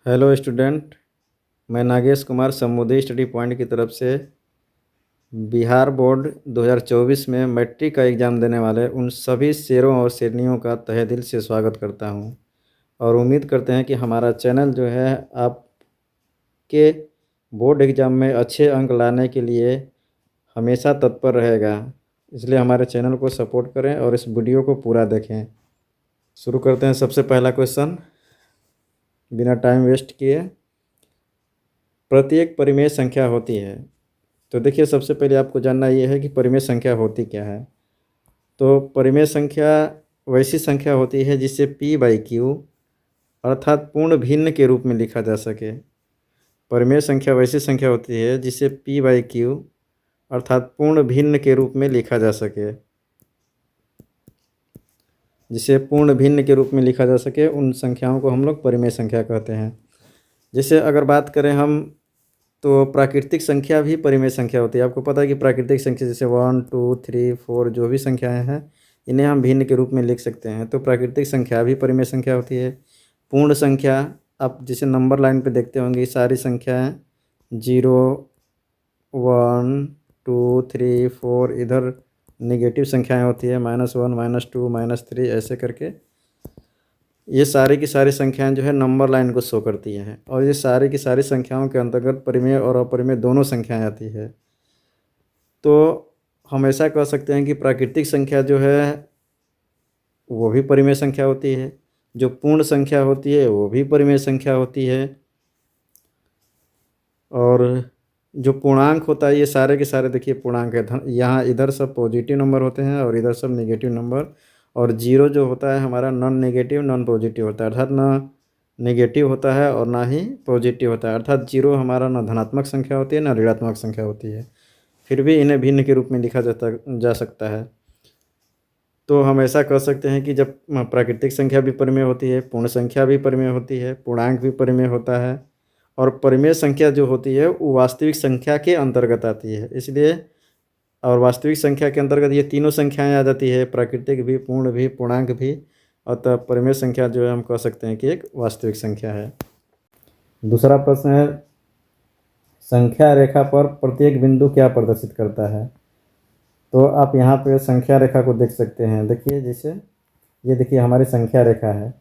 Hello student. मैं Nagesh Kumar समुदय study point की तरफ से बिहार बोर्ड 2024 में मैट्रिक का एग्ज़ाम देने वाले उन सभी शेरों और शेरनियों का तहे दिल से स्वागत करता हूं और उम्मीद करते हैं कि हमारा चैनल जो है आपके बोर्ड एग्ज़ाम में अच्छे अंक लाने के लिए हमेशा तत्पर रहेगा। इसलिए हमारे चैनल को सपोर्ट करें और इस वीडियो को पूरा देखें। शुरू करते हैं। सबसे पहला क्वेश्चन बिना टाइम वेस्ट किए, प्रत्येक परिमेय संख्या होती है। तो देखिए, सबसे पहले आपको जानना ये है कि परिमेय संख्या होती क्या है। तो परिमेय संख्या वैसी संख्या होती है जिसे p/q अर्थात पूर्ण भिन्न के रूप में लिखा जा सके। परिमेय संख्या वैसी संख्या होती है जिसे p/q अर्थात पूर्ण भिन्न के रूप में लिखा जा सके। जिसे पूर्ण भिन्न के रूप में लिखा जा सके उन संख्याओं को हम लोग परिमेय संख्या कहते हैं। जैसे अगर बात करें हम, तो प्राकृतिक संख्या भी परिमेय संख्या होती है। आपको पता है कि प्राकृतिक संख्या जैसे 1 2 3 4 जो भी संख्याएं हैं इन्हें हम भिन्न के रूप में लिख सकते हैं। तो प्राकृतिक संख्या भी परिमेय संख्या होती है। पूर्ण संख्या, आप जैसे नंबर लाइन पे देखते होंगे, सारी संख्याएं 0 1 2 3 4, इधर नेगेटिव संख्याएं होती है -1 -2 -3 ऐसे करके। ये सारी की सारी संख्याएं जो है नंबर लाइन को शो करती हैं और ये सारी की सारी संख्याओं के अंतर्गत परिमेय और अपरिमेय दोनों संख्याएं आती है। तो हम ऐसा कह सकते हैं कि प्राकृतिक संख्या जो है वो भी परिमेय संख्या होती है, जो पूर्ण संख्या होती है वो भी परिमेय संख्या होती है, और जो पूर्णांक होता है ये सारे के सारे देखिए पूर्णांक है। यहाँ इधर सब पॉजिटिव नंबर होते हैं और इधर सब नेगेटिव नंबर, और जीरो जो होता है हमारा नॉन नेगेटिव नॉन पॉजिटिव होता है, अर्थात ना नेगेटिव होता है और ना ही पॉजिटिव होता है। अर्थात जीरो हमारा ना धनात्मक संख्या होती है ना ऋणात्मक संख्या होती है, फिर भी इन्हें भिन्न के रूप में लिखा जा सकता है। तो हम ऐसा कह सकते हैं कि जब प्राकृतिक संख्या भी परिमेय होती है, पूर्ण संख्या भी परिमेय होती है, पूर्णांक भी परिमेय होता है, और परिमेय संख्या जो होती है वो वास्तविक संख्या के अंतर्गत आती है। इसलिए और वास्तविक संख्या के अंतर्गत ये तीनों संख्याएं आ जाती है, प्राकृतिक भी, पूर्ण भी, पूर्णांक भी। अतः परिमेय संख्या जो है हम कह सकते हैं कि एक वास्तविक संख्या है। दूसरा प्रश्न है, संख्या रेखा पर प्रत्येक बिंदु क्या प्रदर्शित करता है। तो आप यहाँ पे संख्या रेखा को देख सकते हैं। देखिए, जैसे ये देखिए हमारी संख्या रेखा है,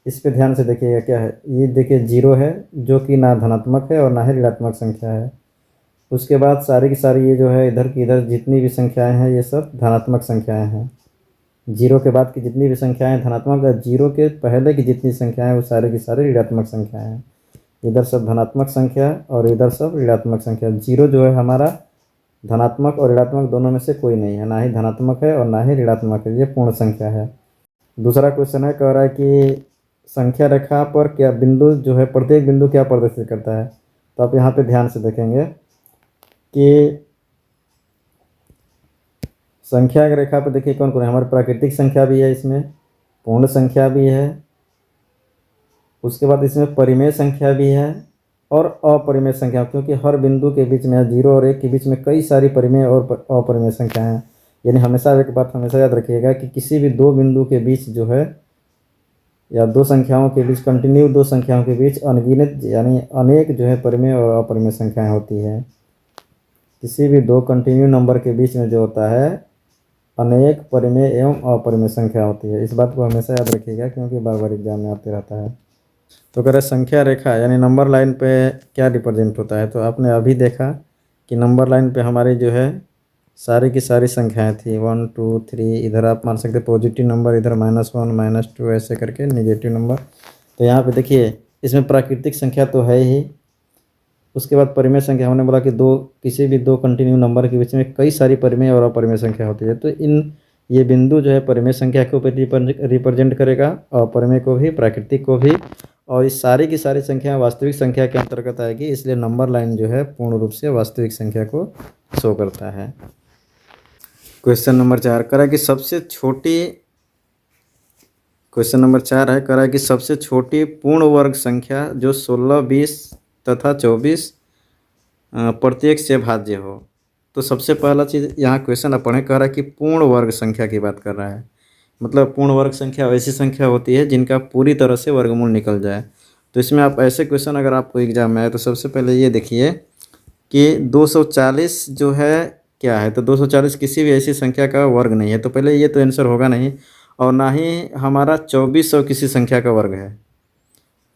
इस पे ध्यान से देखिएगा क्या है। ये देखिए 0 है जो कि ना धनात्मक है और ना ही ऋणात्मक संख्या है। उसके बाद सारी की सारी ये जो है इधर की इधर जितनी भी संख्याएं हैं ये सब धनात्मक संख्याएं हैं। 0 के बाद की जितनी भी संख्याएं धनात्मक है, 0 के पहले की जितनी संख्याएं वो सारी की सारी ऋणात्मक संख्याएं हैं। इधर सब धनात्मक संख्या और इधर सब ऋणात्मक संख्या। 0 जो है हमारा धनात्मक और ऋणात्मक दोनों में से कोई नहीं है, ना ही धनात्मक है और ना ही ऋणात्मक है, ये पूर्ण संख्या है। दूसरा क्वेश्चन है, कह रहा है कि संख्या रेखा पर क्या बिंदु जो है प्रत्येक बिंदु क्या प्रदर्शित करता है। तो आप यहाँ पे ध्यान से देखेंगे कि संख्या रेखा पर देखिए कौन कौन है। हमारी प्राकृतिक संख्या भी है, इसमें पूर्ण संख्या भी है, उसके बाद इसमें परिमेय संख्या भी है और अपरिमेय संख्या, क्योंकि हर बिंदु के बीच में 0 और 1 के बीच में कई सारी परिमेय और अपरिमेय संख्याएं हैं। यानी हमेशा एक बात हमेशा याद रखिएगा कि किसी भी दो बिंदु के बीच जो है या दो संख्याओं के बीच, कंटिन्यू दो संख्याओं के बीच अनगिनत यानी अनेक जो है परिमेय और अपरिमेय संख्याएं होती हैं। किसी भी दो कंटिन्यू नंबर के बीच में जो होता है अनेक परिमेय एवं अपरिमेय संख्या होती है। इस बात को हमेशा याद रखिएगा क्योंकि बार बार एग्जाम में आते रहता है। तो कह रहे संख्या रेखा यानी नंबर लाइन पे क्या रिप्रेजेंट होता है। तो आपने अभी देखा कि नंबर लाइन पे हमारी जो है सारी की सारी संख्याएं थी 1 2 3, इधर आप मान सकते पॉजिटिव नंबर, इधर -1 -2 ऐसे करके नेगेटिव नंबर। तो यहाँ पे देखिए इसमें प्राकृतिक संख्या तो है ही, उसके बाद परिमेय संख्या हमने बोला कि किसी भी दो कंटिन्यू नंबर के बीच में कई सारी परिमेय और अपरिमेय संख्या होती है। तो ये बिंदु जो है परिमेय संख्या को रिप्रेजेंट करेगा, अपरिमेय को भी, प्राकृतिक को भी, और इस सारी की सारी संख्या वास्तविक संख्या के अंतर्गत आएगी। इसलिए नंबर लाइन जो है पूर्ण रूप से वास्तविक संख्या को शो करता है। क्वेश्चन नंबर 4 करा कि सबसे छोटी क्वेश्चन नंबर 4 है, करा कि सबसे छोटी पूर्ण वर्ग संख्या जो 16 20 तथा 24 प्रत्येक से भाज्य हो। तो सबसे पहला चीज़ यहाँ क्वेश्चन आप पढ़ें, कह रहा है कि पूर्ण वर्ग संख्या की बात कर रहा है। मतलब पूर्ण वर्ग संख्या वैसी संख्या होती है जिनका पूरी तरह से वर्गमूल निकल जाए। तो इसमें आप ऐसे क्वेश्चन अगर आपको एग्जाम में आए तो सबसे पहले ये देखिए कि 240 जो है क्या है, तो 240 किसी भी ऐसी संख्या का वर्ग नहीं है, तो पहले ये तो आंसर होगा नहीं, और ना ही हमारा 2400 किसी संख्या का वर्ग है।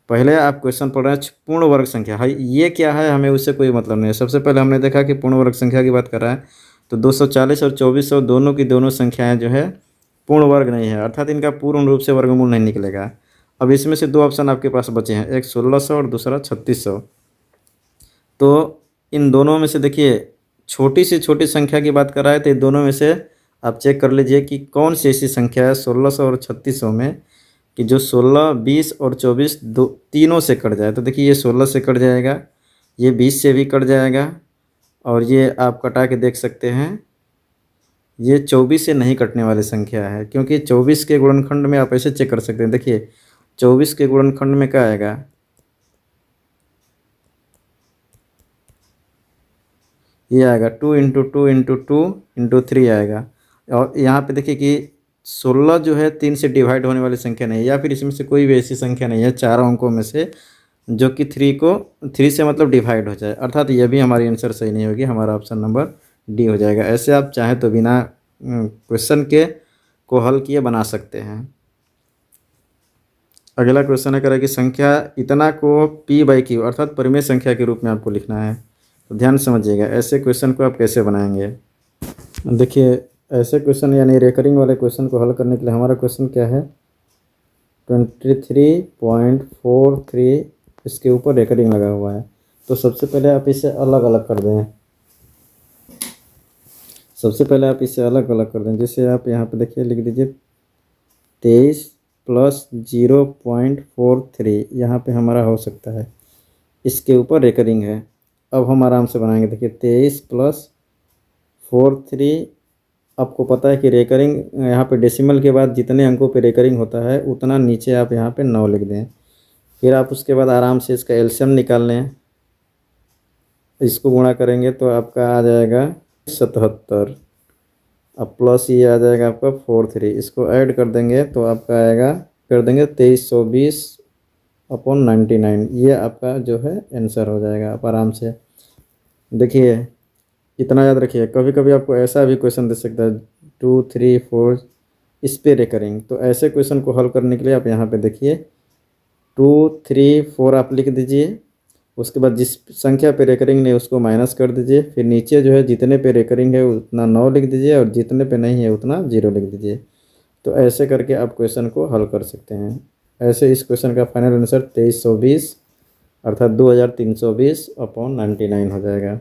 पहले आप क्वेश्चन पढ़ रहे हैं पूर्ण वर्ग संख्या है, ये क्या है हमें उससे कोई मतलब नहीं है। सबसे पहले हमने देखा कि पूर्ण वर्ग संख्या की बात कर रहा है, तो 240 और 2400 दोनों की दोनों संख्याएं जो है पूर्ण वर्ग नहीं है, अर्थात इनका पूर्ण रूप से वर्गमूल नहीं निकलेगा। अब इसमें से दो ऑप्शन आपके पास बचे हैं, एक 1600 और दूसरा 3600। तो इन दोनों में से देखिए छोटी से छोटी संख्या की बात कर रहा है, तो इन दोनों में से आप चेक कर लीजिए कि कौन सी ऐसी संख्या है 1600 और 3600 में कि जो 16, 20 और 24 दो तीनों से कट जाए। तो देखिए ये 16 से कट जाएगा, ये 20 से भी कट जाएगा, और ये आप कटा के देख सकते हैं ये 24 से नहीं कटने वाली संख्या है, क्योंकि 24 के गुणनखंड में आप ऐसे चेक कर सकते हैं। देखिए 24 के गुणनखंड में क्या आएगा, ये आएगा 2 इंटू 2 इंटू 2 इंटू 3 आएगा। और यहाँ पे देखिए कि 16 जो है 3 से डिवाइड होने वाली संख्या नहीं है, या फिर इसमें से कोई भी ऐसी संख्या नहीं है चारों अंकों में से जो कि 3 से मतलब डिवाइड हो जाए, अर्थात ये भी हमारी आंसर सही नहीं होगी, हमारा ऑप्शन नंबर डी हो जाएगा। ऐसे आप चाहें तो बिना क्वेश्चन के को हल किए बना सकते हैं। अगला क्वेश्चन है, करें कि संख्या इतना को p बाई क्यू अर्थात परिमेय संख्या के रूप में आपको लिखना है। तो ध्यान समझिएगा ऐसे क्वेश्चन को आप कैसे बनाएंगे। देखिए ऐसे क्वेश्चन यानी रेकरिंग वाले क्वेश्चन को हल करने के लिए हमारा क्वेश्चन क्या है, 23.43 इसके ऊपर रेकरिंग लगा हुआ है। तो सबसे पहले आप इसे अलग अलग कर दें, जैसे आप यहाँ पे देखिए लिख दीजिए 23 प्लस 0.43 यहाँ पे हमारा हो सकता है, इसके ऊपर रेकरिंग है। अब हम आराम से बनाएंगे। देखिए 23 प्लस 43, आपको पता है कि रेकरिंग यहाँ पे डेसिमल के बाद जितने अंकों पे रेकरिंग होता है उतना नीचे आप यहाँ पे 9 लिख दें। फिर आप उसके बाद आराम से इसका एलसीएम निकाल लें, इसको गुणा करेंगे तो आपका आ जाएगा 77, अब प्लस ये आ जाएगा आपका 43, इसको ऐड कर देंगे तो आपका आएगा, कर देंगे 2320/99, ये आपका जो है आंसर हो जाएगा। आप आराम से देखिए, इतना याद रखिए, कभी कभी आपको ऐसा भी क्वेश्चन दे सकता है 2, 3, 4 इस पे रेकरिंग, तो ऐसे क्वेश्चन को हल करने के लिए आप यहाँ पे देखिए 2, 3, 4 आप लिख दीजिए, उसके बाद जिस संख्या पे रेकरिंग नहीं उसको माइनस कर दीजिए, फिर नीचे जो है जितने पे रेकरिंग है उतना 9 लिख दीजिए और जितने पे नहीं है उतना 0 लिख दीजिए। तो ऐसे करके आप क्वेश्चन को हल कर सकते हैं। ऐसे इस क्वेश्चन का फाइनल आंसर 2320 अर्थात 2320/99 हो जाएगा।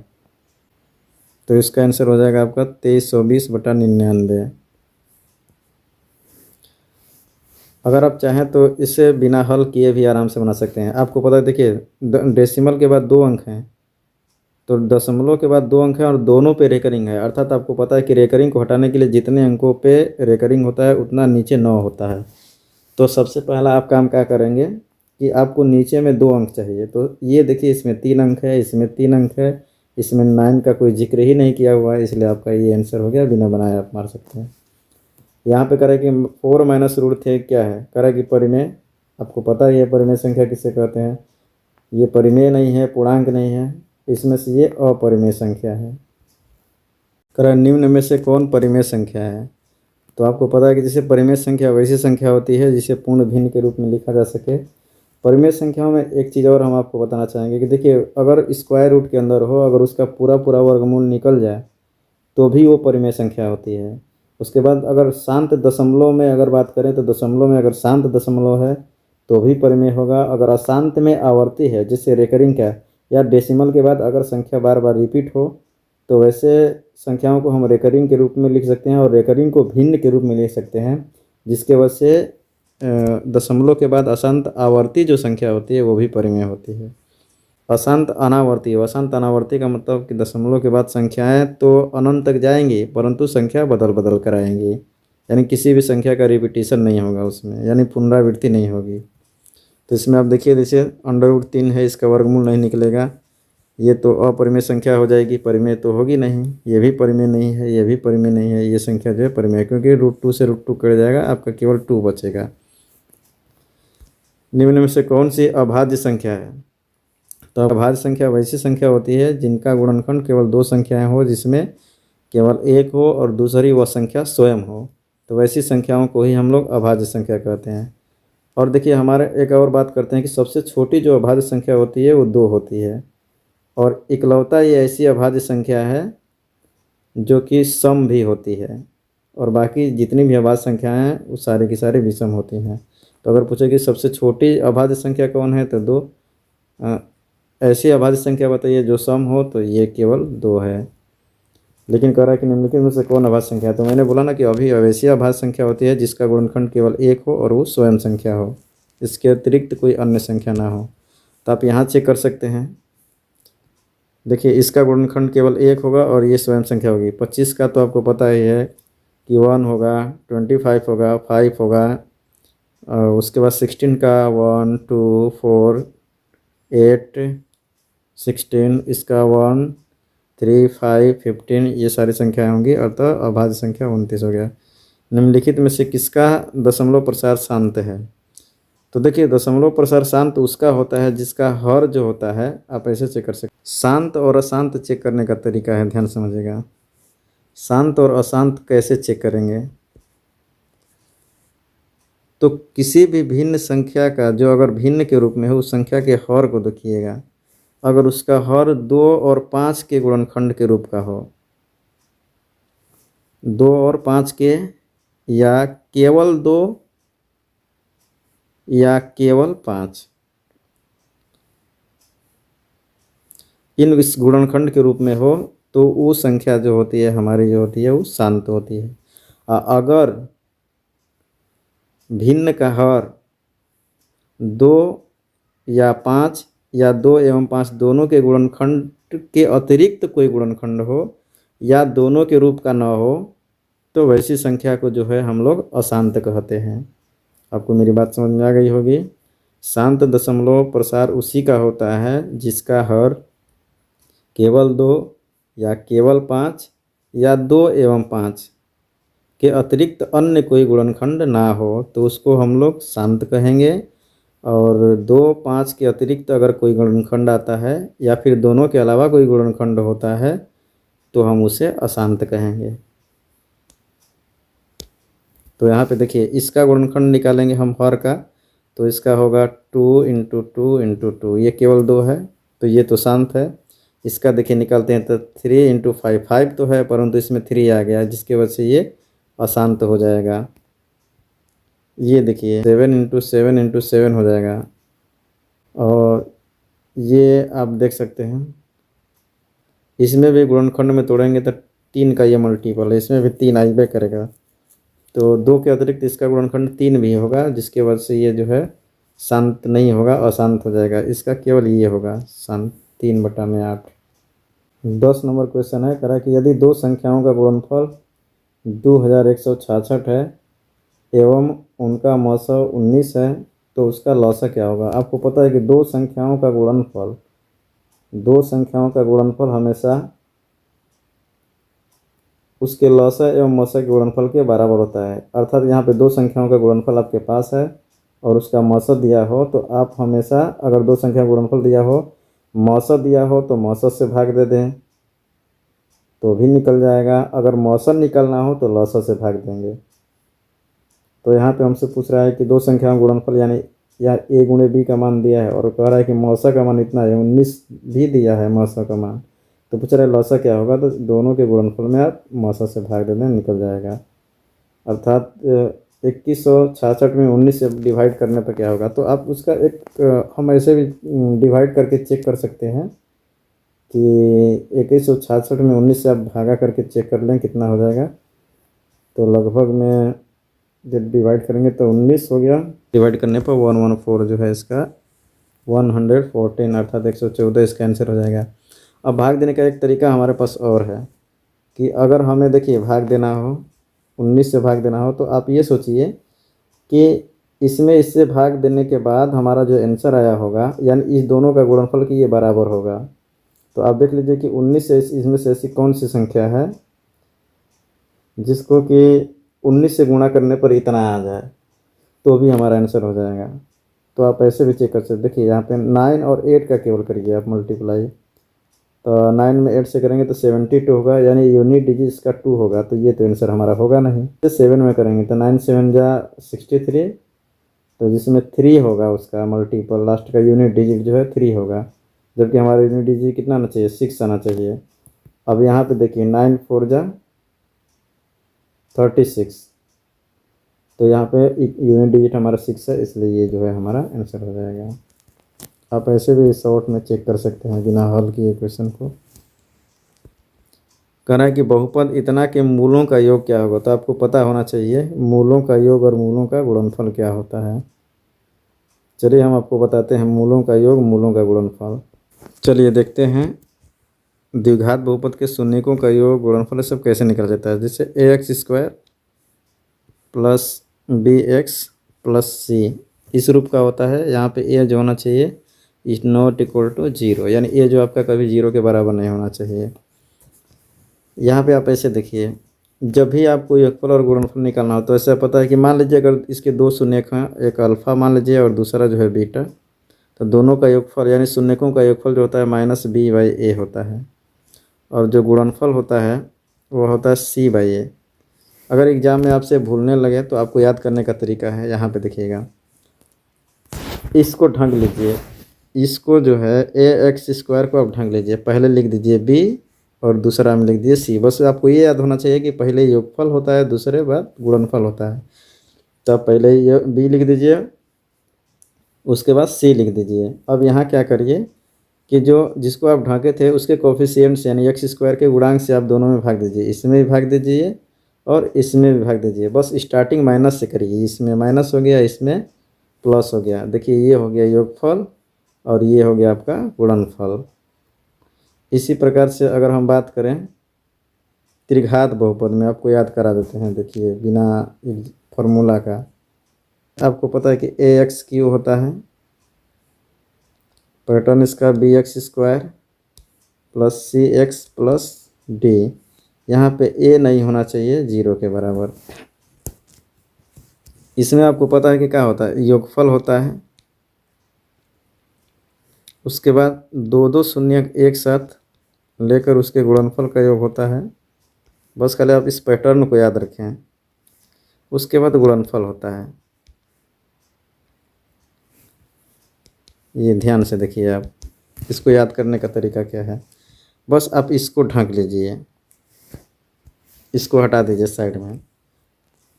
तो इसका आंसर हो जाएगा आपका 2320/99। अगर आप चाहें तो इसे बिना हल किए भी आराम से बना सकते हैं। आपको पता है देखिए डेसिमल के बाद 2 अंक हैं, तो दशमलव के बाद 2 अंक हैं और दोनों पे रेकरिंग है, अर्थात आपको पता है कि रेकरिंग को हटाने के लिए जितने अंकों पे रेकरिंग होता है उतना नीचे 9 होता है। तो सबसे पहला आप काम क्या करेंगे कि आपको नीचे में 2 अंक चाहिए, तो ये देखिए इसमें 3 अंक है, इसमें 3 अंक है, इसमें 9 का कोई जिक्र ही नहीं किया हुआ है, इसलिए आपका ये आंसर हो गया, बिना बनाए आप मार सकते हैं। यहाँ पे करें कि 4 माइनस रूट थे क्या है, करें कि परिमेय, आपको पता है ये परिमेय संख्या किसे कहते हैं, ये परिमेय नहीं है, पूर्णांक नहीं है, इसमें से ये अपरिमेय संख्या है। करें निम्न में से कौन परिमेय संख्या है, तो आपको पता है कि जैसे परिमेय संख्या वैसी संख्या होती है जिसे पूर्ण भिन्न के रूप में लिखा जा सके। परिमेय संख्याओं में एक चीज़ और हम आपको बताना चाहेंगे कि देखिए अगर स्क्वायर रूट के अंदर हो, अगर उसका पूरा पूरा वर्गमूल निकल जाए तो भी वो परिमेय संख्या होती है। उसके बाद अगर शांत दशमलव में अगर बात करें तो दशमलव में अगर शांत दशमलव है तो भी परिमेय होगा। अगर अशांत में आवर्ती है जैसे रेकरिंग का, या डेसिमल के बाद अगर संख्या बार बार रिपीट हो तो वैसे संख्याओं को हम रेकरिंग के रूप में लिख सकते हैं, और रेकरिंग को भिन्न के रूप में लिख सकते हैं, जिसके वजह से दशमलव के बाद अशांत आवर्ती जो संख्या होती है वो भी परिमेय होती है। अशांत अनावर्ती का मतलब कि दशमलव के बाद संख्याएं तो अनंत तक जाएंगी परंतु संख्या बदल बदल कर आएंगी, यानी किसी भी संख्या का रिपीटिशन नहीं होगा उसमें, यानी पुनरावृत्ति नहीं होगी। तो इसमें आप देखिए जैसे √3 है, इसका वर्गमूल नहीं निकलेगा, ये तो अपरिमेय संख्या हो जाएगी, परिमेय तो होगी नहीं, ये भी परिमेय नहीं है, ये भी परिमेय नहीं है, ये संख्या जो है परिमेय, क्योंकि √2 से √2 कट जाएगा, आपका केवल 2 बचेगा। निम्न में से कौन सी अभाज्य संख्या है? तो अभाज्य संख्या वैसी संख्या होती है जिनका गुणनखंड केवल दो संख्याएं हो, जिसमें केवल एक हो और दूसरी वह संख्या स्वयं हो। तो वैसी संख्याओं को ही हम लोग अभाज्य संख्या कहते हैं। और देखिए हमारे एक और बात करते हैं कि सबसे छोटी जो अभाज्य संख्या होती है वो 2 होती है, और इकलौता ये ऐसी अभाज्य संख्या है जो कि सम भी होती है, और बाकी जितनी भी अभाज्य संख्याएं हैं वो सारी की सारी विषम होती हैं। तो अगर पूछे कि सबसे छोटी अभाज्य संख्या कौन है, तो 2 ऐसी अभाज्य संख्या बताइए जो सम हो, तो ये केवल 2 है। लेकिन कह रहा है कि निम्नलिखित में से कौन अभाज्य संख्या है? तो मैंने बोला ना कि अभी अवैसी अभाज्य संख्या होती है जिसका गुणनखंड केवल 1 हो और वो स्वयं संख्या हो, इसके अतिरिक्त कोई अन्य संख्या ना हो। तो आप यहाँ चेक कर सकते हैं। देखिए इसका गुणनखंड केवल 1 होगा और ये स्वयं संख्या होगी। 25 का तो आपको पता ही है कि 1 होगा, 25 होगा, 5 होगा, और उसके बाद 16 का 1 2 4 8 16, इसका 1 3 5 15, ये सारी संख्याएं होंगी, अतः अभाज्य संख्या 29 हो गया। निम्नलिखित में से किसका दशमलव प्रसार शांत है? तो देखिए दशमलव प्रसार शांत उसका होता है जिसका हर जो होता है, आप ऐसे चेक कर सकते। शांत और अशांत चेक करने का तरीका है, ध्यान समझिएगा। शांत और अशांत कैसे चेक करेंगे? तो किसी भी भिन्न संख्या का जो अगर भिन्न के रूप में हो, उस संख्या के हर को देखिएगा। अगर उसका हर 2 और 5 के गुणनखंड के रूप का हो, 2 और 5 के, या केवल 2 या केवल 5, इन इस गुणनखंड के रूप में हो, तो वो संख्या जो होती है हमारी जो होती है वो शांत होती है। अगर भिन्न का हर 2 या 5 या 2 एवं 5 दोनों के गुणनखंड के अतिरिक्त कोई गुणनखंड हो, या दोनों के रूप का न हो, तो वैसी संख्या को जो है हम लोग अशांत कहते हैं। आपको मेरी बात समझ में आ गई होगी। शांत दशमलव प्रसार उसी का होता है जिसका हर केवल 2 या केवल 5 या 2 एवं 5 के अतिरिक्त अन्य कोई गुणनखंड ना हो, तो उसको हम लोग शांत कहेंगे। और 2 5 के अतिरिक्त अगर कोई गुणनखंड आता है या फिर दोनों के अलावा कोई गुणनखंड होता है, तो हम उसे अशांत कहेंगे। तो यहाँ पे देखिए इसका गुणनखंड निकालेंगे हम हर का, तो इसका होगा 2 × 2 × 2, ये केवल 2 है, तो ये तो शांत है। इसका देखिए निकालते हैं तो 3 × 5, 5 तो है परंतु इसमें 3 आ गया, जिसके वजह से ये अशांत हो जाएगा। ये देखिए 7 × 7 × 7 हो जाएगा, और ये आप देख सकते हैं इसमें भी गुणनखंड में तोड़ेंगे तो 3 का ये मल्टीपल है, इसमें भी 3 आइबे करेगा। तो 2 के अतिरिक्त इसका गुणनखंड 3 भी होगा, जिसके वजह से ये जो है शांत नहीं होगा, अशांत हो जाएगा। इसका केवल ये होगा शांत, 3/8। 10 नंबर क्वेश्चन है, कह रहा है कि यदि दो संख्याओं का गुणनफल 2166 है एवं उनका मौसा 19 है, तो उसका लौसा क्या होगा? आपको पता है कि दो संख्याओं का गुणनफल हमेशा उसके लौसा एवं मौसा के गुणनफल के बराबर होता है। अर्थात यहाँ पे दो संख्याओं का गुणनफल आपके पास है और उसका मौसा दिया हो, तो आप हमेशा अगर दो संख्या का गुणनफल दिया हो, मौसा दिया हो, तो मौसा से भाग दे दें तो भी निकल जाएगा। अगर मौसा निकलना हो तो लौसा से भाग देंगे। तो यहाँ पे हमसे पूछ रहा है कि दो संख्याओं का गुणनफल यानी या a × b का मान दिया है और कह रहा है कि मौसा का मान इतना है, 19 भी दिया है मौसा का मान, तो पूछ रहा है लौसा क्या होगा? तो दोनों के गुणनफल में आप मौसा से भाग दे दें, निकल जाएगा। अर्थात 2166 में 19 से डिवाइड करने पर क्या होगा? तो आप उसका एक हम ऐसे भी डिवाइड करके चेक कर सकते हैं कि 2166 में 19 से आप भागा करके चेक कर लें कितना हो जाएगा। तो लगभग में जब डिवाइड करेंगे तो 19 हो गया, डिवाइड करने पर 114 जो है इसका 114 अर्थात 114 इसका आंसर हो जाएगा। अब भाग देने का एक तरीका हमारे पास और है कि अगर हमें देखिए भाग देना हो, 19 से भाग देना हो, तो आप ये सोचिए कि इसमें इससे भाग देने के बाद हमारा जो आंसर आया होगा यानी इस दोनों का गुणनफल की ये बराबर होगा। तो आप देख लीजिए कि 19 से इसमें से ऐसी कौन सी संख्या है जिसको कि 19 से गुणा करने पर इतना आ जाए, तो भी हमारा आंसर हो जाएगा। तो आप ऐसे भी चेक कर सकते। देखिए यहाँ पे 9 और 8 का केवल करिए आप मल्टीप्लाई, तो 9 में 8 से करेंगे तो 72 होगा, यानी यूनिट डिजिट इसका 2 होगा, तो ये तो आंसर हमारा होगा नहीं। तो 7 में करेंगे तो 9 7 जा 63, तो जिसमें 3 होगा उसका मल्टीपल, लास्ट का यूनिट डिजिट जो है 3 होगा, जबकि हमारा यूनिट डिजिट कितना आना चाहिए, 6 आना चाहिए। अब यहाँ पे देखिए 9 4 जा 36, तो यहाँ पे यूनिट डिजिट हमारा 6 है, इसलिए ये जो है हमारा आंसर हो जाएगा। आप ऐसे भी शॉर्ट में चेक कर सकते हैं बिना हल किए क्वेश्चन को। कहना है कि बहुपद इतना के मूलों का योग क्या होगा, तो आपको पता होना चाहिए मूलों का योग और मूलों का गुणनफल क्या होता है। चलिए हम आपको बताते हैं मूलों का योग, मूलों का गुणनफल। चलिए देखते हैं द्विघात बहुपद के शून्यकों का योग, गुणनफल सब कैसे निकल जाता है। जैसे ax² plus bx plus c इस रूप का होता है। यहाँ पे a जो होना चाहिए इज नॉट इक्वल टू 0, यानी a जो आपका कभी 0 के बराबर नहीं होना चाहिए। यहाँ पे आप ऐसे देखिए, जब भी आपको योगफल और गुणनफल निकालना हो तो ऐसा पता है कि मान लीजिए अगर इसके दो शून्यक हैं, एक अल्फ़ा मान लीजिए और दूसरा जो है बीटा, तो दोनों का योगफल यानी शून्यकों का योगफल जो होता है -b/a होता है, और जो गुणनफल होता है वो होता है c/a। अगर एग्ज़ाम में आपसे भूलने लगे तो आपको याद करने का तरीका है, यहाँ पे देखिएगा, इसको ढंग लीजिए, इसको जो है ax² को आप ढंग लीजिए, पहले लिख दीजिए b और दूसरा में लिख दीजिए c। बस आपको ये याद होना चाहिए कि पहले योगफल होता है, दूसरे बाद गुणनफल होता है। तो आप पहले ये b लिख दीजिए, उसके बाद c लिख दीजिए। अब यहाँ क्या करिए कि जो जिसको आप ढाके थे उसके कोफिशिएंट्स यानी x² के गुणांक से आप दोनों में भाग दीजिए, इसमें भी भाग दीजिए और इसमें भी भाग दीजिए। बस स्टार्टिंग माइनस से करिए, इसमें माइनस हो गया, इसमें प्लस हो गया। देखिए ये हो गया योगफल और ये हो गया आपका गुणनफल। इसी प्रकार से अगर हम बात करें त्रिघात बहुपद में, आपको याद करा देते हैं। देखिए बिना फॉर्मूला का आपको पता है कि ax³ होता है, पैटर्न इसका bx² plus cx plus d। यहाँ पे a नहीं होना चाहिए 0 के बराबर। इसमें आपको पता है कि क्या होता है, योगफल होता है, उसके बाद दो शून्य एक साथ लेकर उसके गुणनफल का योग होता है। बस खाली आप इस पैटर्न को याद रखें, उसके बाद गुणनफल होता है। ये ध्यान से देखिए, आप इसको याद करने का तरीका क्या है, बस आप इसको ढक लीजिए, इसको हटा दीजिए साइड में।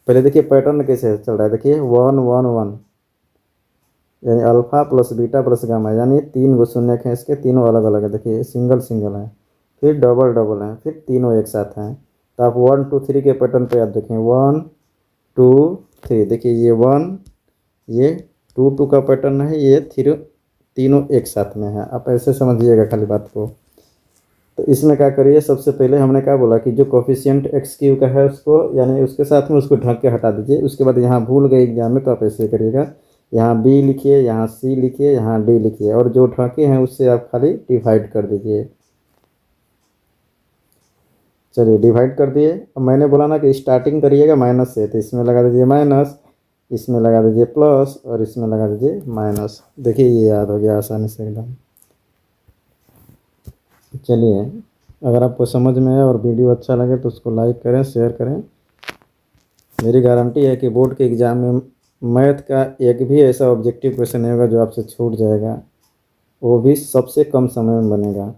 पहले देखिए पैटर्न कैसे चल रहा है, देखिए 1 1 1 यानी alpha plus beta plus gamma, यानी 3 गो शून्यक हैं, इसके तीनों अलग अलग है। देखिए सिंगल सिंगल है, फिर डबल डबल है, फिर तीनों एक साथ हैं। तो आप 1 2 3 के पैटर्न पे याद रखें, 1 2 3। देखिए ये 1, ये 2 2 का पैटर्न है, ये 3 तीनों एक साथ में है। आप ऐसे समझिएगा खाली बात को। तो इसमें क्या करिए, सबसे पहले हमने क्या बोला कि जो कोफिशिएंट x³ का है उसको यानी उसके साथ में उसको ढक के हटा दीजिए। उसके बाद यहाँ भूल गए एग्जाम में तो आप ऐसे करिएगा, यहाँ b लिखिए, यहाँ c लिखिए, यहाँ d लिखिए, और जो ढके हैं उससे आप खाली डिवाइड कर दीजिए। चलिए डिवाइड कर दिए। अब मैंने बोला ना कि स्टार्टिंग करिएगा माइनस से, तो इसमें लगा दीजिए माइनस, इसमें लगा दीजिए प्लस और इसमें लगा दीजिए माइनस। देखिए ये याद हो गया आसानी से एकदम। चलिए अगर आपको समझ में आए और वीडियो अच्छा लगे तो उसको लाइक करें, शेयर करें। मेरी गारंटी है कि बोर्ड के एग्ज़ाम में मैथ का एक भी ऐसा ऑब्जेक्टिव क्वेश्चन नहीं होगा जो आपसे छूट जाएगा, वो भी सबसे कम समय में बनेगा।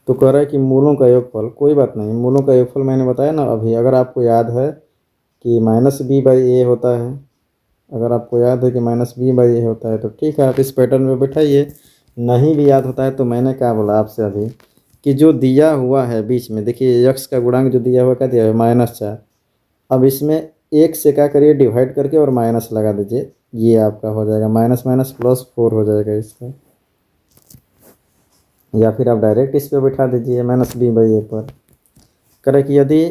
तो कह रहा है कि मूलों का योगफल, कोई बात नहीं, मूलों का योगफल मैंने बताया ना अभी। अगर आपको याद है कि -b/a होता है, अगर आपको याद है कि -b/a होता है तो ठीक है, आप इस पैटर्न में बैठाइए। नहीं भी याद होता है तो मैंने क्या बोला आपसे अभी कि जो दिया हुआ है बीच में, देखिए x का गुणांक जो दिया हुआ क्या दिया है, -4। अब इसमें एक से क्या करिए, डिवाइड करके और माइनस लगा दीजिए, ये आपका हो जाएगा माइनस माइनस प्लस 4 हो जाएगा इसका। या फिर आप डायरेक्ट इस पर बैठा दीजिए -b/a पर। करें कि यदि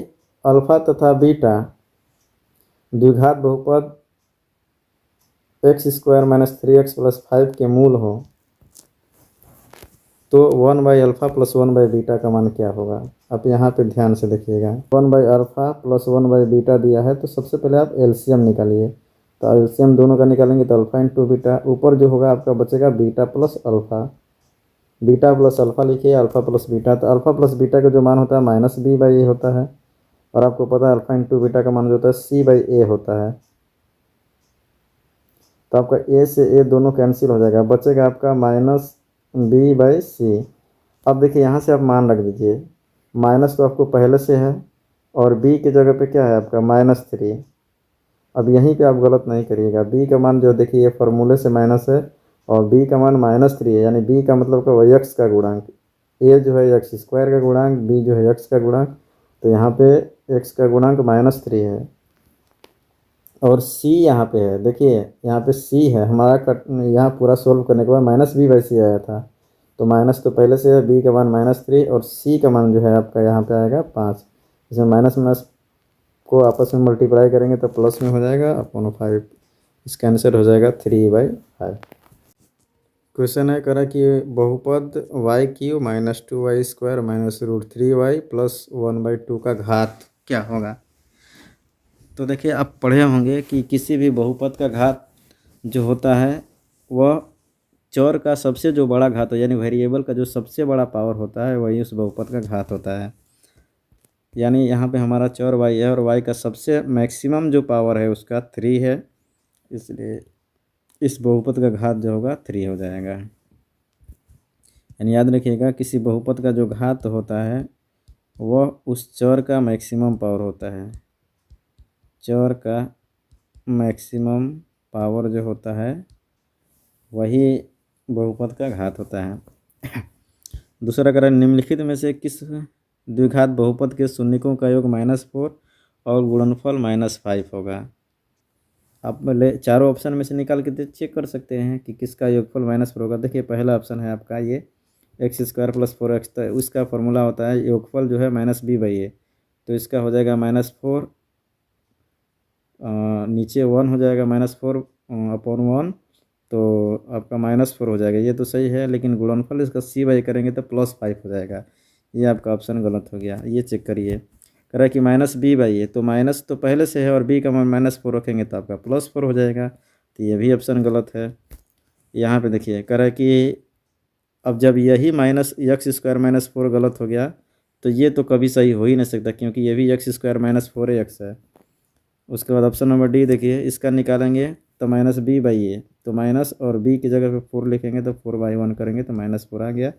अल्फ़ा तथा बीटा द्विघात बहुपद x² - 3x + 5 के मूल हो तो 1/α + 1/बीटा का मान क्या होगा। आप यहाँ पे ध्यान से देखिएगा, 1/α + 1/बीटा दिया है, तो सबसे पहले आप एलसीएम निकालिए। तो एलसीएम दोनों का निकालेंगे तो अल्फ़ा इंटू बीटा, ऊपर जो होगा आपका बचेगा beta plus alpha, beta plus alpha लिखिए, अल्फ़ा प्लस बीटा, तो अल्फ़ा प्लस बीटा का जो मान होता है माइनस बी बाई ए होता है, और आपको पता है अल्फ़ा इंटू बीटा का मान जो होता है सी बाई ए होता है। तो आपका ए से ए दोनों कैंसिल हो जाएगा, बचेगा आपका माइनस बी बाई सी। अब देखिए यहाँ से आप मान रख दीजिए, माइनस तो आपको पहले से है और बी की जगह पे क्या है आपका -3। अब यहीं पे आप गलत नहीं करिएगा, बी का मान जो देखिए ये फार्मूले से माइनस है और बी का मान -3 है, यानी बी का मतलब का वही एक्स का गुणांक, ए जो है एक्स स्क्वायर का गुणांक, बी जो है एक्स का गुणांक, तो यहाँ पे एक्स का गुणांक -3 है और सी यहाँ पे है। देखिए यहाँ पे सी है हमारा कट, यहाँ पूरा सोल्व करने के बाद माइनस बी बाई सी आया था, तो माइनस तो पहले से है, बी का मान -3 और सी का मान जो है आपका यहाँ पे आएगा 5। इसमें माइनस माइनस को आपस में मल्टीप्लाई करेंगे तो प्लस में हो जाएगा अपॉन 5, इसका आंसर हो जाएगा 3/5। क्वेश्चन है करा कि बहुपद Y Q -2y² -√3y plus 1/2 का घात क्या होगा। तो देखिए आप पढ़े होंगे कि किसी भी बहुपद का घात जो होता है वह चर का सबसे जो बड़ा घात है, यानी वेरिएबल का जो सबसे बड़ा पावर होता है वही उस बहुपद का घात होता है। यानी यहाँ पे हमारा चर y है और y का सबसे मैक्सिमम जो पावर है उसका 3 है, इसलिए इस बहुपद का घात जो होगा 3 हो जाएगा। यानी याद रखिएगा किसी बहुपद का जो घात होता है वह उस चर का मैक्सिमम पावर होता है, चर का मैक्सिमम पावर जो होता है वही बहुपद का घात होता है। दूसरा करें, निम्नलिखित में से किस द्विघात बहुपद के शून्यकों का योग -4 और गुणनफल -5 होगा। आप पहले चारों ऑप्शन में से निकाल के चेक कर सकते हैं कि किसका योगफल -4 होगा। देखिए पहला ऑप्शन है आपका ये x² + 4x, तो उसका फॉर्मूला होता है योगफल जो है -b/a, तो इसका हो जाएगा -4, नीचे 1 हो जाएगा -4/1, तो आपका -4 हो जाएगा, ये तो सही है, लेकिन गुणनफल इसका c/a करेंगे तो +5 हो जाएगा, ये आपका ऑप्शन गलत हो गया। ये चेक करिए, कह रहा है कि -b/a, तो माइनस तो पहले से है और b का मान -4 रखेंगे तो आपका +4 हो जाएगा, तो ये भी ऑप्शन गलत है। यहाँ पे देखिए कह रहा है कि अब जब यही -x² - 4 गलत हो गया तो ये तो कभी सही हो ही नहीं सकता, क्योंकि ये भी x² - 4x है। उसके बाद ऑप्शन नंबर डी देखिए, इसका निकालेंगे तो -b/a, तो माइनस और b की जगह पे 4 लिखेंगे तो 4/1 करेंगे तो -4 आ गया,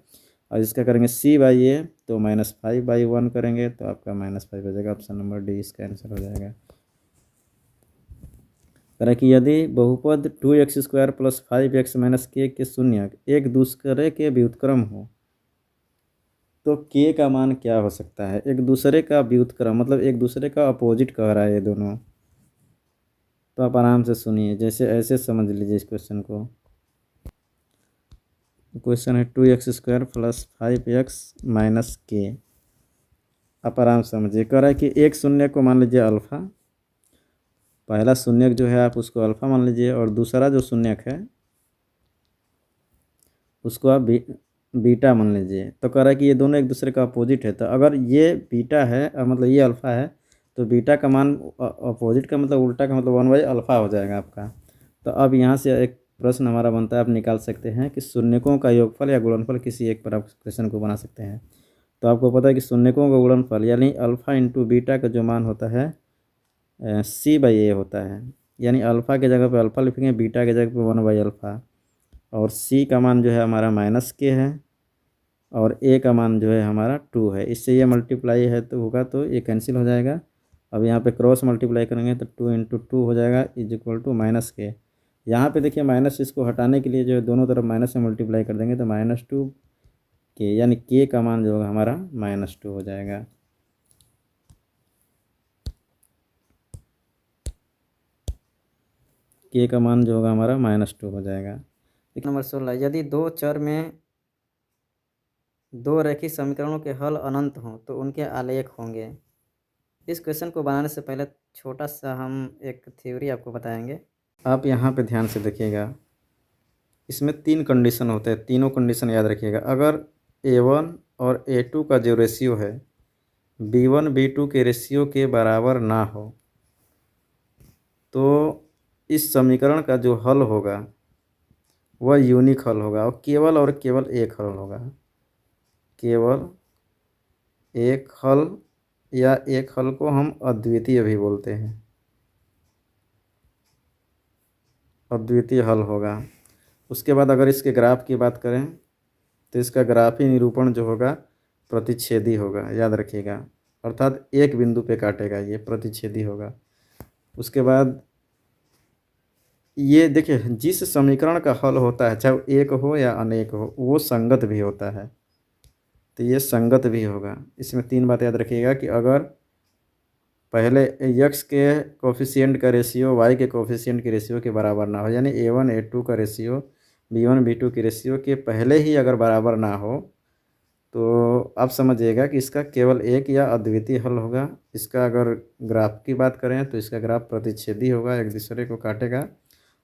और इसका करेंगे c/a तो -5/1 करेंगे तो आपका -5 हो जाएगा। ऑप्शन नंबर डी इसका आंसर हो जाएगा। करें कि यदि बहुपद 2x² + 5x - k के शून्यक एक दूसरे के व्युत्क्रम हो तो k का मान क्या हो सकता है। एक दूसरे का व्युत्क्रम मतलब एक दूसरे का अपोजिट कह रहा है ये दोनों, तो आप आराम से सुनिए, जैसे ऐसे समझ लीजिए इस क्वेश्चन को। क्वेश्चन है 2x² + 5x - k, आप आराम से समझिए। कह रहा है कि एक शून्य को मान लीजिए अल्फ़ा, पहला शून्यक जो है आप उसको अल्फ़ा मान लीजिए, और दूसरा जो शून्यक है उसको आप बीटा मान लीजिए। तो कह रहा है कि ये दोनों एक दूसरे का अपोजिट है, तो अगर ये बीटा है मतलब ये अल्फ़ा है, तो बीटा का मान अपोजिट का मतलब उल्टा का मतलब 1/α हो जाएगा आपका। तो अब यहाँ से एक प्रश्न हमारा बनता है, आप निकाल सकते हैं कि शून्यकों का योगफल या गुणनफल किसी एक पर आप क्वेश्चन को बना सकते हैं। तो आपको पता है कि शून्यकों का गुणनफल यानी अल्फ़ा इंटू बीटा का जो मान होता है c/a होता है, यानी अल्फ़ा के जगह पे अल्फ़ा लिखेंगे, बीटा के जगह पे 1/α, और c का मान जो है हमारा -k है और a का मान जो है हमारा 2 है। इससे ये मल्टीप्लाई है तो होगा तो ये कैंसिल हो जाएगा। अब यहाँ पे क्रॉस मल्टीप्लाई करेंगे तो 2 × 2 हो जाएगा = -k। यहाँ पे देखिए माइनस इसको हटाने के लिए जो है दोनों तरफ माइनस से मल्टीप्लाई कर देंगे तो -2k, यानी k का मान जो होगा हमारा -2 हो जाएगा। k का मान जो होगा हमारा -2 हो जाएगा। नंबर 16, यदि दो चर में दो रैखिक समीकरणों के हल अनंत हों तो उनके आलेख होंगे। इस क्वेश्चन को बनाने से पहले छोटा सा हम एक थ्योरी आपको बताएंगे। आप यहाँ पे ध्यान से देखिएगा, इसमें 3 कंडीशन होते हैं, तीनों कंडीशन याद रखिएगा। अगर a1 और a2 का जो रेशियो है b1 b2 के रेशियो के बराबर ना हो तो इस समीकरण का जो हल होगा वह यूनिक हल होगा और केवल एक हल होगा। केवल एक हल या एक हल को हम अद्वितीय भी बोलते हैं, अद्वितीय हल होगा। उसके बाद अगर इसके ग्राफ की बात करें तो इसका ग्राफी निरूपण जो होगा प्रतिच्छेदी होगा, याद रखिएगा, अर्थात एक बिंदु पे काटेगा, ये प्रतिच्छेदी होगा। उसके बाद ये देखिए, जिस समीकरण का हल होता है चाहे वो एक हो या अनेक हो, वो संगत भी होता है, तो ये संगत भी होगा। इसमें 3 बात याद रखिएगा कि अगर पहले x के कोफिशिएंट का रेशियो y के कोफिशिएंट के रेशियो के बराबर ना हो, यानी a1 a2 का रेशियो b1 b2 के रेशियो के पहले ही अगर बराबर ना हो, तो आप समझिएगा कि इसका केवल एक या अद्वितीय हल होगा। इसका अगर ग्राफ की बात करें तो इसका ग्राफ प्रतिच्छेदी होगा, एक दूसरे को काटेगा,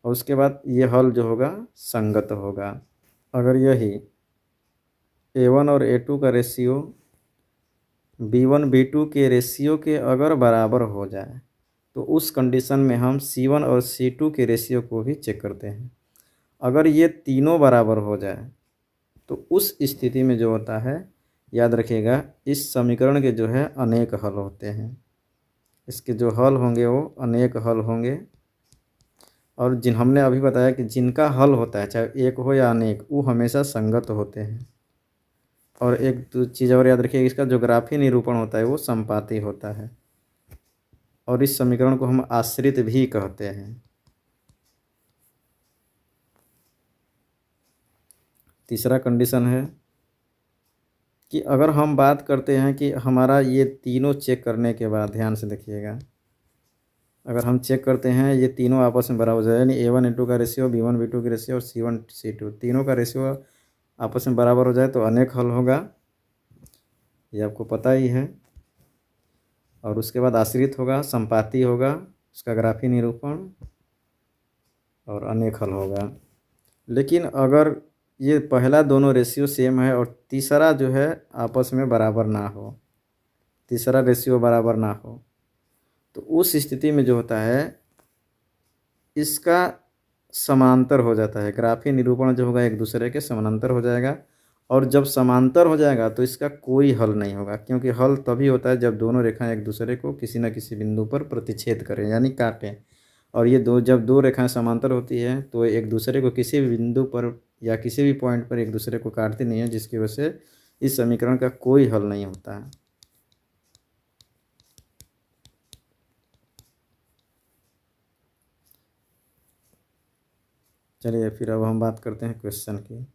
और उसके बाद ये हल जो होगा संगत होगा। अगर यही a1 और a2 का रेशियो b1 b2 के रेशियो के अगर बराबर हो जाए तो उस कंडीशन में हम c1 और c2 के रेशियो को भी चेक करते हैं। अगर ये तीनों बराबर हो जाए तो उस स्थिति में जो होता है, याद रखिएगा, इस समीकरण के जो है अनेक हल होते हैं। इसके जो हल होंगे वो अनेक हल होंगे, और हमने अभी बताया कि जिनका हल होता है चाहे एक हो या अनेक, वो हमेशा संगत होते हैं। और एक चीज़ और याद रखिए, इसका जो ग्राफी निरूपण होता है वो संपाती होता है, और इस समीकरण को हम आश्रित भी कहते हैं। तीसरा कंडीशन है कि अगर हम बात करते हैं कि हमारा ये तीनों चेक करने के बाद, ध्यान से देखिएगा, अगर हम चेक करते हैं ये तीनों आपस में बराबर हो जाए, यानी a1 a2 का रेशियो b1 b2 की रेशियो और c1 c2 तीनों का रेशियो आपस में बराबर हो जाए तो अनेक हल होगा, ये आपको पता ही है। और उसके बाद आश्रित होगा, संपाती होगा, उसका ग्राफी निरूपण, और अनेक हल होगा। लेकिन अगर ये पहला दोनों रेशियो सेम है और तीसरा जो है आपस में बराबर ना हो, तीसरा रेशियो बराबर ना हो, तो उस स्थिति में जो होता है इसका समांतर हो जाता है। ग्राफी निरूपण जो होगा एक दूसरे के समानांतर हो जाएगा, और जब समांतर हो जाएगा तो इसका कोई हल नहीं होगा, क्योंकि हल तभी होता है जब दोनों रेखाएं एक दूसरे को किसी न किसी बिंदु पर प्रतिच्छेद करें, यानी काटें। और ये जब दो रेखाएं समांतर होती है तो एक दूसरे को किसी भी बिंदु पर या किसी भी पॉइंट पर एक दूसरे को काटती नहीं है, जिसकी वजह से इस समीकरण का कोई हल नहीं होता है। चलिए फिर अब हम बात करते हैं क्वेश्चन की।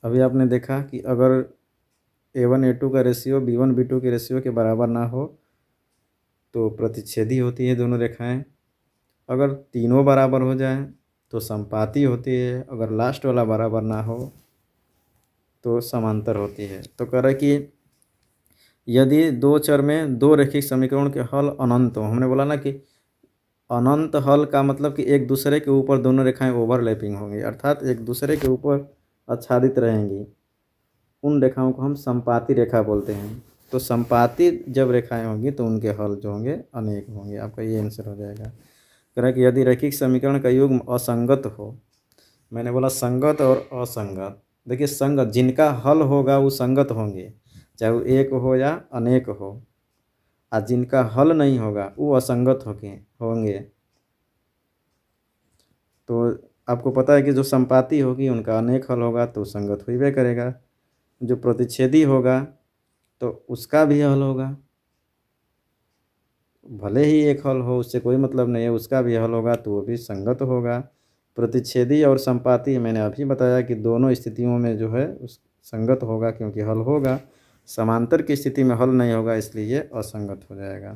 अभी आपने देखा कि अगर a1 a2 का रेशियो b1 b2 के रेशियो के बराबर ना हो तो प्रतिच्छेदी होती है दोनों रेखाएं। अगर तीनों बराबर हो जाए तो संपाती होती है। अगर लास्ट वाला बराबर ना हो तो समांतर होती है। तो कह रहा है कि यदि दो चर में दो रैखिक समीकरण के हल अनंत हो, हमने बोला ना कि अनंत हल का मतलब कि एक दूसरे के ऊपर दोनों रेखाएं ओवरलैपिंग होंगी, अर्थात एक दूसरे के ऊपर आच्छादित रहेंगी, उन रेखाओं को हम संपाती रेखा बोलते हैं। तो संपाती जब रेखाएं होंगी तो उनके हल जो होंगे अनेक होंगे। आपका ये आंसर हो जाएगा। कह रहा है कि यदि रैखिक समीकरण का युग्म असंगत हो, मैंने बोला संगत और असंगत, देखिए संगत जिनका हल होगा वो संगत होंगे, चाहे वो एक हो या अनेक हो, और जिनका हल नहीं होगा वो असंगत होंगे। तो आपको पता है कि जो संपाती होगी उनका अनेक हल होगा तो संगत हुई करेगा। जो प्रतिच्छेदी होगा तो उसका भी हल होगा, भले ही एक हल हो उससे कोई मतलब नहीं है, उसका भी हल होगा तो वो भी संगत होगा। प्रतिच्छेदी और संपाती मैंने अभी बताया कि दोनों स्थितियों में जो है उस संगत होगा क्योंकि हल होगा। समांतर की स्थिति में हल नहीं होगा इसलिए ये असंगत हो जाएगा।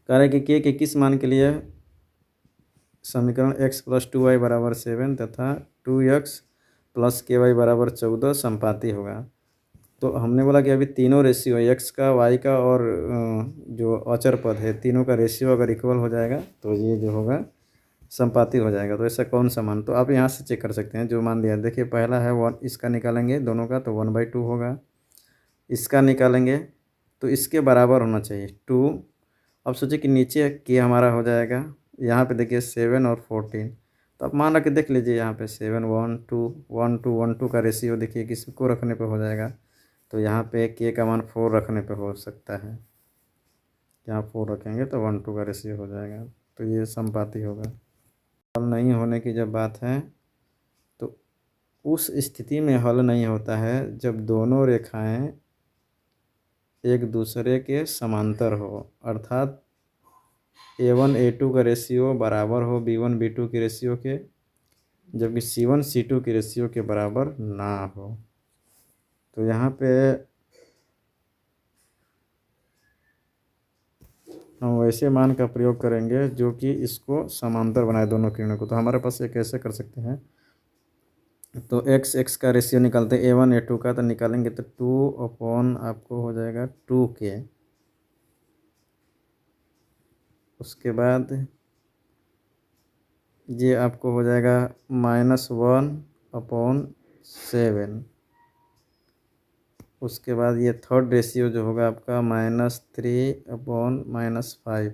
कह रहे कि के किस मान के लिए समीकरण x + 2y = 7 तथा 2x + ky = 14 संपाती होगा। तो हमने बोला कि अभी तीनों रेशियो x का, y का और जो अचर पद है तीनों का रेशियो अगर इक्वल हो जाएगा तो ये जो होगा संपाती हो जाएगा। तो ऐसा कौन सा मान, तो आप यहाँ से चेक कर सकते हैं जो मान दिया। देखिए पहला है 1, इसका निकालेंगे दोनों का तो 1/2 होगा। इसका निकालेंगे तो इसके बराबर होना चाहिए 2, अब सोचिए कि नीचे के हमारा हो जाएगा, यहाँ पे देखिए 7 और 14, तो आप मान रख के देख लीजिए यहाँ पे 7 1 2 1 2 1 2 का रेशियो देखिए किसको रखने पे हो जाएगा, तो यहाँ पे के का मान 4 रखने पे हो सकता है, यहाँ 4 रखेंगे तो 1 2 का रेशियो हो जाएगा, तो ये समपाती होगा। हल नहीं होने की जब बात है तो उस स्थिति में हल नहीं होता है जब दोनों रेखाएं एक दूसरे के समांतर हो, अर्थात A1 A2 का रेशियो बराबर हो B1 B2 के रेशियो के, जबकि C1 C2 के रेशियो के बराबर ना हो। तो यहाँ पे हम वैसे मान का प्रयोग करेंगे जो कि इसको समांतर बनाए दोनों किरणों को। तो हमारे पास ये कैसे कर सकते हैं, तो x का रेशियो निकालते हैं A1 A2 का, तो निकालेंगे तो 2 अपॉन आपको हो जाएगा 2k, उसके बाद ये आपको हो जाएगा -1 अपॉन 7, उसके बाद ये थर्ड रेशियो जो होगा आपका -3 अपॉन -5।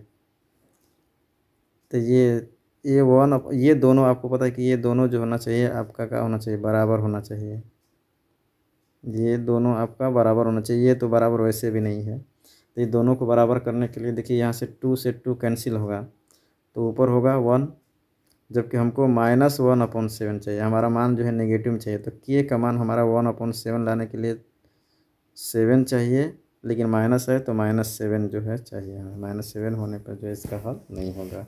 तो ये दोनों आपको पता है कि ये दोनों जो होना चाहिए आपका क्या होना चाहिए, बराबर होना चाहिए, ये दोनों आपका बराबर होना चाहिए, ये तो बराबर वैसे भी नहीं है। तो ये दोनों को बराबर करने के लिए देखिए यहाँ से 2 से 2 कैंसिल होगा, तो ऊपर होगा 1, जबकि हमको -1/7 चाहिए, हमारा मान जो है नेगेटिव में चाहिए। तो के का मान हमारा 1/7 लाने के लिए 7 चाहिए, लेकिन माइनस है तो -7 जो है चाहिए हमें, -7 होने पर जो है इसका हल नहीं होगा।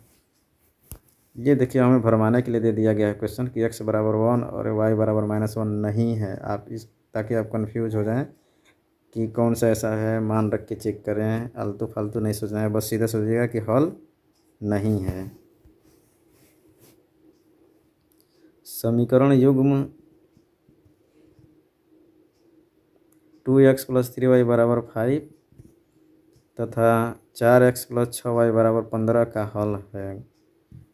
ये देखिए हमें भरमाने के लिए दे दिया गया है क्वेश्चन कि x बराबर 1 और y बराबर -1 नहीं है, आप इस ताकि आप कंफ्यूज हो जाएं कि कौन सा ऐसा है, मान रख के चेक करें, आलतू फालतू नहीं सोचना है, बस सीधा सोचिएगा कि हल नहीं है। समीकरण युग्म 2x + 3y बराबर 5 तथा 4x + 6y बराबर 15 का हल है।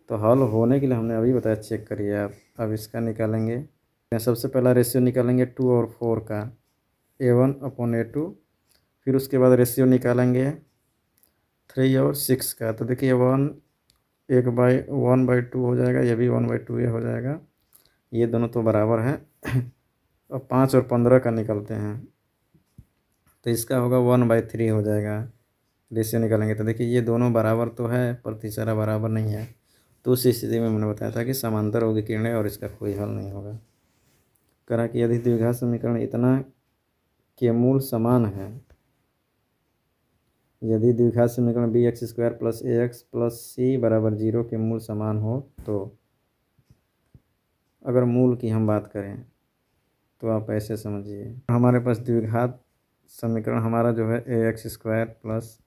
तो हल होने के लिए हमने अभी बताया, चेक करिए आप। अब इसका निकालेंगे, सबसे पहला रेशियो निकालेंगे 2 और 4 का, A1/A2, फिर उसके बाद रेशियो निकालेंगे 3 और 6 का। तो देखिए 1/2 हो जाएगा, ये भी 1/2 ये हो जाएगा, ये दोनों तो बराबर हैं। अब 5 और 15 का निकलते हैं, तो इसका होगा 1/3 हो जाएगा, रेशियो निकालेंगे। तो देखिए ये दोनों बराबर तो है पर तीसरा बराबर नहीं है, तो उस स्थिति में मैंने बताया था कि समांतर होगी किरणें और इसका कोई हल नहीं होगा। करा कि यदि द्विघात समीकरण इतना के मूल समान है, यदि द्विघात समीकरण bx² + ax + c बराबर 0 के मूल समान हो, तो अगर मूल की हम बात करें तो आप ऐसे समझिए, हमारे पास द्विघात समीकरण हमारा जो है ax² +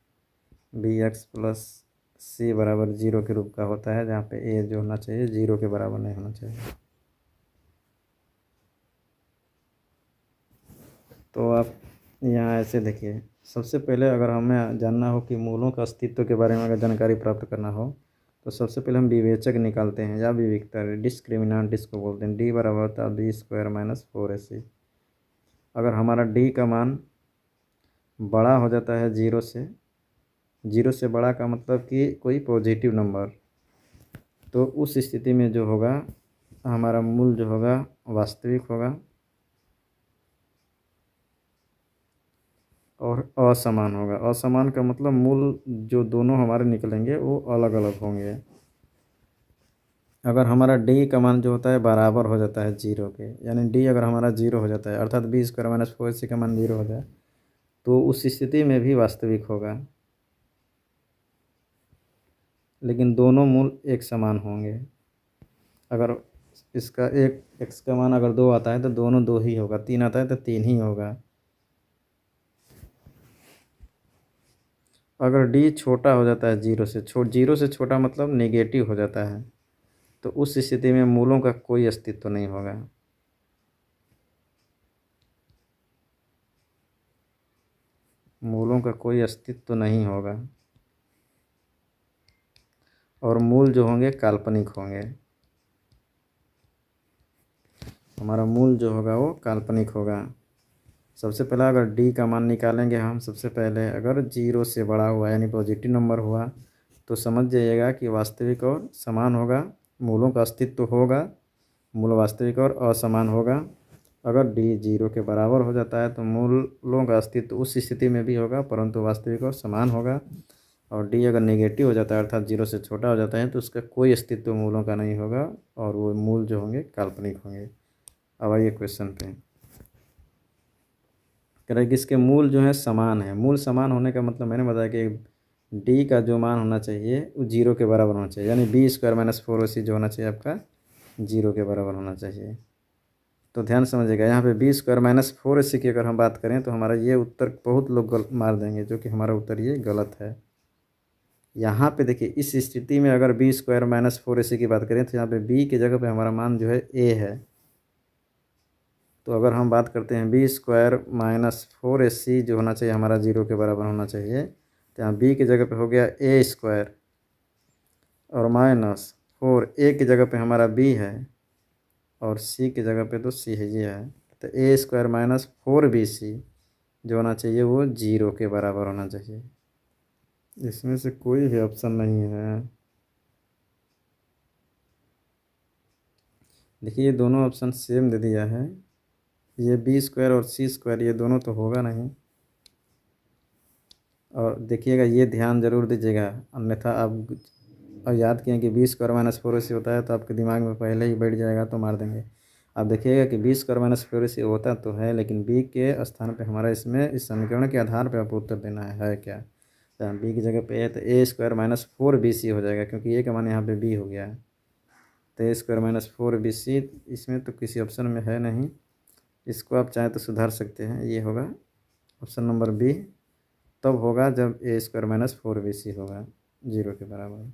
bx + c बराबर 0 के रूप का होता है, जहाँ पे a जो होना चाहिए 0 के बराबर नहीं होना चाहिए। तो आप यहाँ ऐसे देखिए, सबसे पहले अगर हमें जानना हो कि मूलों का अस्तित्व के बारे में अगर जानकारी प्राप्त करना हो, तो सबसे पहले हम विवेचक निकालते हैं या विविक्तर, डिस्क्रिमिनेंट जिसको बोलते हैं। d बराबर होता है b² - 4ac। अगर हमारा d का मान बड़ा हो जाता है 0 से, 0 से बड़ा का मतलब कि कोई पॉजिटिव नंबर, तो उस स्थिति में जो होगा हमारा मूल जो होगा वास्तविक होगा और असमान होगा। असमान का मतलब मूल जो दोनों हमारे निकलेंगे वो अलग अलग होंगे। अगर हमारा d का मान जो होता है बराबर हो जाता है 0 के, यानी d अगर हमारा 0 हो जाता है, अर्थात b² - 4ac का मान 0 हो जाए, तो उस स्थिति में भी वास्तविक होगा, लेकिन दोनों मूल एक समान होंगे। अगर इसका एक x का मान अगर 2 आता है तो दोनों 2 ही होगा, 3 आता है तो 3 ही होगा। अगर d छोटा हो जाता है 0 से, 0 से छोटा मतलब नेगेटिव हो जाता है, तो उस स्थिति में मूलों का कोई अस्तित्व नहीं होगा। मूलों का कोई अस्तित्व नहीं होगा और मूल जो होंगे काल्पनिक होंगे। हमारा मूल जो होगा वो काल्पनिक होगा। सबसे पहला अगर डी का मान निकालेंगे हम, सबसे पहले अगर 0 से बड़ा हुआ यानी पॉजिटिव नंबर हुआ तो समझ जाइएगा कि वास्तविक और समान होगा, मूलों का अस्तित्व होगा, मूल वास्तविक और असमान होगा। अगर डी 0 के बराबर हो जाता है तो मूलों का अस्तित्व उस स्थिति में भी होगा परंतु वास्तविक और समान होगा। और डी अगर नेगेटिव हो जाता है अर्थात 0 से छोटा हो जाता है तो उसका कोई अस्तित्व मूलों का नहीं होगा और वो मूल जो होंगे काल्पनिक होंगे। अब आइए क्वेश्चन पे, कह रहा है कि इसके मूल जो है समान है। मूल समान होने का मतलब मैंने बताया कि डी का जो मान होना चाहिए वो 0 के बराबर होना चाहिए, यानी बी स्क्वायर माइनस 4ac जो होना चाहिए आपका 0 के बराबर होना चाहिए। तो ध्यान समझिएगा, यहाँ पे बी स्क्वायर माइनस 4ac की अगर हम बात करें तो हमारा ये उत्तर बहुत लोग मार देंगे, जो कि हमारा उत्तर ये गलत है। यहाँ पे देखिए इस स्थिति में अगर बी स्क्वायर माइनस 4ac की बात करें तो यहाँ पे बी की जगह पे हमारा मान जो है ए है। तो अगर हम बात करते हैं बी स्क्वायर माइनस 4ac जो होना चाहिए हमारा 0 के बराबर होना चाहिए, तो यहाँ बी की जगह पे हो गया ए स्क्वायर और माइनस 4, ए की जगह पे हमारा बी है और सी की जगह पे तो सी है, ये है। तो ए स्क्वायर माइनस 4bc जो होना चाहिए वो 0 के बराबर होना चाहिए। इसमें से कोई भी ऑप्शन नहीं है। देखिए ये दोनों ऑप्शन सेम दे दिया है, ये बी स्क्वायर और सी स्क्वायर ये दोनों तो होगा नहीं। और देखिएगा ये ध्यान जरूर दीजिएगा, अन्यथा आप याद किए कि बी स्क्वायर माइनस 4ac होता है तो आपके दिमाग में पहले ही बैठ जाएगा तो मार देंगे। आप देखिएगा कि बी स्क्वायर माइनस 4ac होता तो है, लेकिन बी के स्थान पे हमारा इसमें इस समीकरण के आधार पे आपको उत्तर देना है क्या। तो बी की जगह पे है तो ए स्क्वायर माइनस 4bc हो जाएगा, क्योंकि ए का मान यहाँ पे बी हो गया है। तो ए स्क्वायर माइनस 4bc इसमें तो किसी ऑप्शन में है नहीं, इसको आप चाहें तो सुधार सकते हैं, ये होगा ऑप्शन नंबर बी। तब होगा जब ए स्क्वायर माइनस 4bc होगा 0 के बराबर।